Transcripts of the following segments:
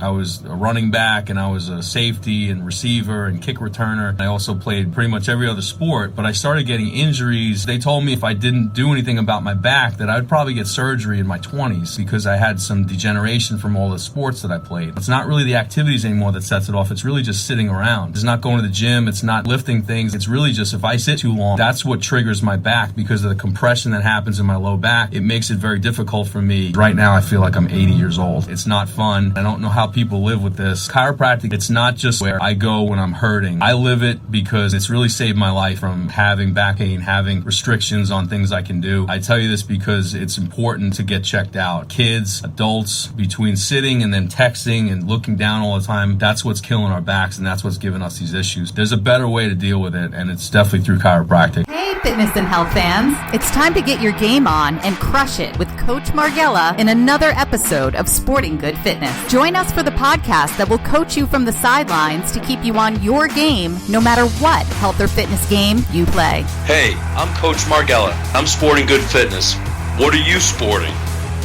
I was a running back, and I was a safety and receiver and kick returner. I also played pretty much every other sport, but I started getting injuries. They told me if I didn't do anything about my back that I'd probably get surgery in my 20s because I had some degeneration from all the sports that I played. It's not really the activities anymore that sets it off. It's really just sitting around. It's not going to the gym. It's not lifting things. It's really just if I sit too long, that's what triggers my back because of the compression that happens in my low back. It makes it very difficult for me. Right now, I feel like I'm 80 years old. It's not fun. I don't know how people live with this. Chiropractic, it's not just where I go when I'm hurting. I live it because it's really saved my life from having back pain, having restrictions on things I can do. I tell you this because it's important to get checked out. Kids, adults, between sitting and then texting and looking down all the time, that's what's killing our backs and that's what's giving us these issues. There's a better way to deal with it, and it's definitely through chiropractic. Hey, fitness and health fans. It's time to get your game on and crush it with Coach Margella in another episode of Sporting Good Fitness. Join us for the podcast that will coach you from the sidelines to keep you on your game no matter what health or fitness game you play. Hey, I'm Coach Margella. I'm Sporting Good Fitness. What are you sporting?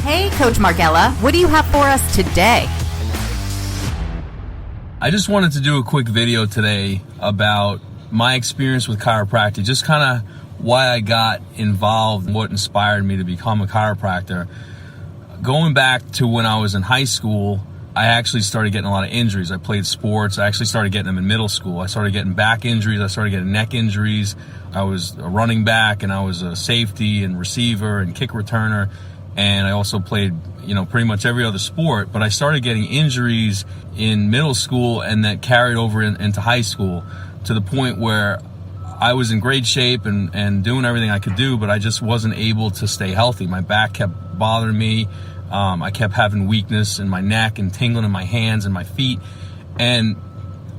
Hey, Coach Margella, what do you have for us today? I just wanted to do a quick video today about my experience with chiropractic, just kind of why I got involved, what inspired me to become a chiropractor. Going back to when I was in high school, I actually started getting a lot of injuries. I played sports. I actually started getting them in middle school. I started getting back injuries. I started getting neck injuries. I was a running back, and I was a safety and receiver and kick returner. And I also played, pretty much every other sport. But I started getting injuries in middle school, and that carried over into high school to the point where I was in great shape and doing everything I could do, but I just wasn't able to stay healthy. My back kept bothering me. I kept having weakness in my neck and tingling in my hands and my feet, and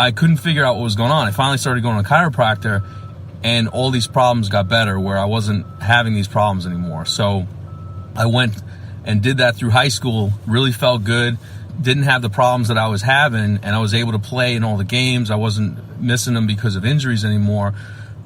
I couldn't figure out what was going on. I finally started going to a chiropractor, and all these problems got better where I wasn't having these problems anymore. So I went and did that through high school, really felt good, didn't have the problems that I was having, and I was able to play in all the games. I wasn't missing them because of injuries anymore.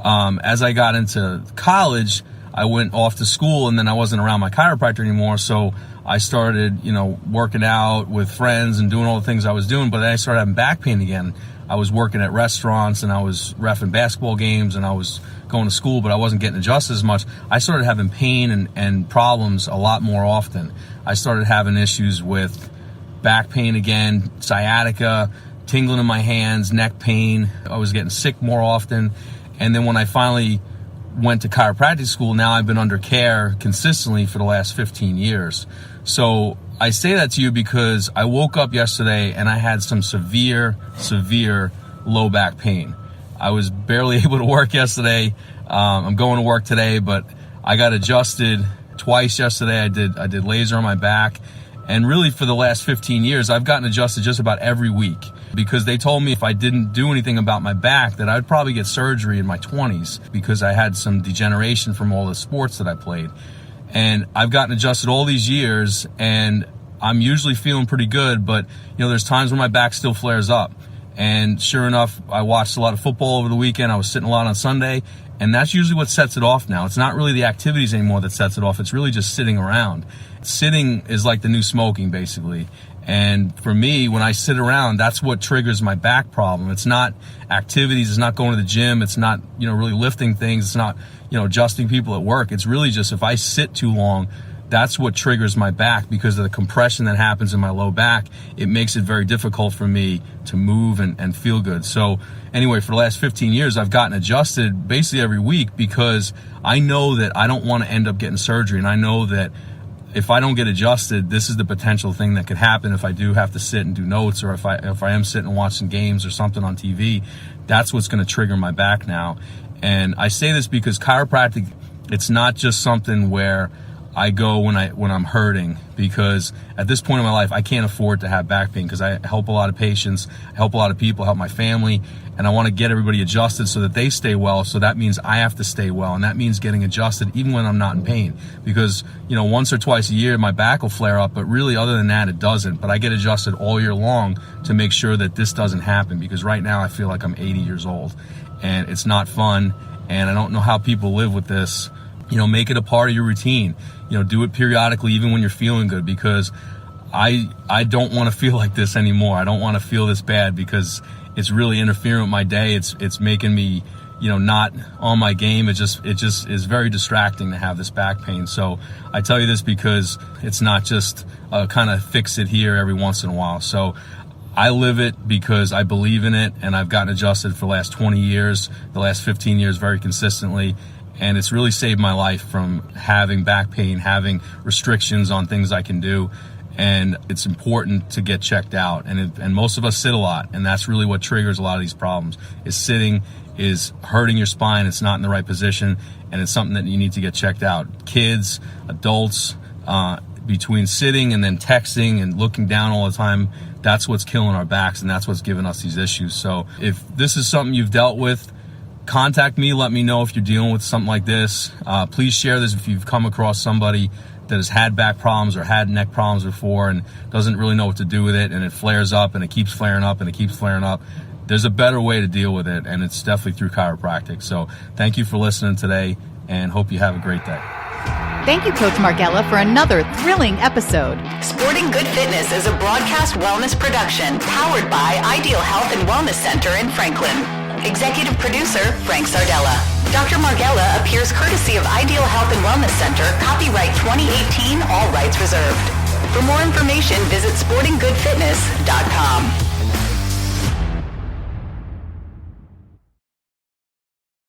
As I got into college, I went off to school, and then I wasn't around my chiropractor anymore, so I started, working out with friends and doing all the things I was doing, but then I started having back pain again. I was working at restaurants, and I was reffing basketball games, and I was going to school, but I wasn't getting adjusted as much. I started having pain and problems a lot more often. I started having issues with back pain again, sciatica, tingling in my hands, neck pain. I was getting sick more often. And then when I finally went to chiropractic school, now I've been under care consistently for the last 15 years. So I say that to you because I woke up yesterday and I had some severe low back pain. I was barely able to work yesterday. I'm going to work today, but I got adjusted twice yesterday. I did laser on my back. And really for the last 15 years, I've gotten adjusted just about every week because they told me if I didn't do anything about my back that I'd probably get surgery in my 20s because I had some degeneration from all the sports that I played. And I've gotten adjusted all these years, and I'm usually feeling pretty good, but there's times when my back still flares up. And sure enough, I watched a lot of football over the weekend. I was sitting a lot on Sunday, and that's usually what sets it off now. It's not really the activities anymore that sets it off. It's really just sitting around. Sitting is like the new smoking, basically. And for me, when I sit around, that's what triggers my back problem. It's not activities. It's not going to the gym. It's not, really lifting things. It's not, adjusting people at work. It's really just if I sit too long, that's what triggers my back because of the compression that happens in my low back. It makes it very difficult for me to move and feel good. So anyway, for the last 15 years, I've gotten adjusted basically every week because I know that I don't want to end up getting surgery. And I know that if I don't get adjusted, this is the potential thing that could happen if I do have to sit and do notes, or if I am sitting and watching games or something on TV. That's what's going to trigger my back now. And I say this because chiropractic, it's not just something where I go when I'm hurting, because at this point in my life, I can't afford to have back pain because I help a lot of patients, I help a lot of people, help my family, and I want to get everybody adjusted so that they stay well. So that means I have to stay well, and that means getting adjusted even when I'm not in pain, because once or twice a year my back will flare up, but really other than that it doesn't. But I get adjusted all year long to make sure that this doesn't happen, because right now I feel like I'm 80 years old and it's not fun, and I don't know how people live with this. Make it a part of your routine. Do it periodically, even when you're feeling good, because I don't want to feel like this anymore. I don't want to feel this bad because it's really interfering with my day. It's making me, not on my game. It just is very distracting to have this back pain. So I tell you this because it's not just kind of fix it here every once in a while. So I live it because I believe in it, and I've gotten adjusted for the last 20 years, the last 15 years very consistently. And it's really saved my life from having back pain, having restrictions on things I can do. And it's important to get checked out. And most of us sit a lot, and that's really what triggers a lot of these problems. Is sitting is hurting your spine. It's not in the right position, and it's something that you need to get checked out. Kids, adults, between sitting and then texting and looking down all the time, that's what's killing our backs, and that's what's giving us these issues. So if this is something you've dealt with, contact me. Let me know if you're dealing with something like this. Please share this if you've come across somebody that has had back problems or had neck problems before and doesn't really know what to do with it, and it flares up and it keeps flaring up and it keeps flaring up. There's a better way to deal with it, and it's definitely through chiropractic. So thank you for listening today, and hope you have a great day. Thank you, Coach Margella, for another thrilling episode. Sporting Good Fitness is a broadcast wellness production powered by Ideal Health and Wellness Center in Franklin. Executive producer, Frank Sardella. Dr. Margella appears courtesy of Ideal Health and Wellness Center, copyright 2018, all rights reserved. For more information, visit sportinggoodfitness.com.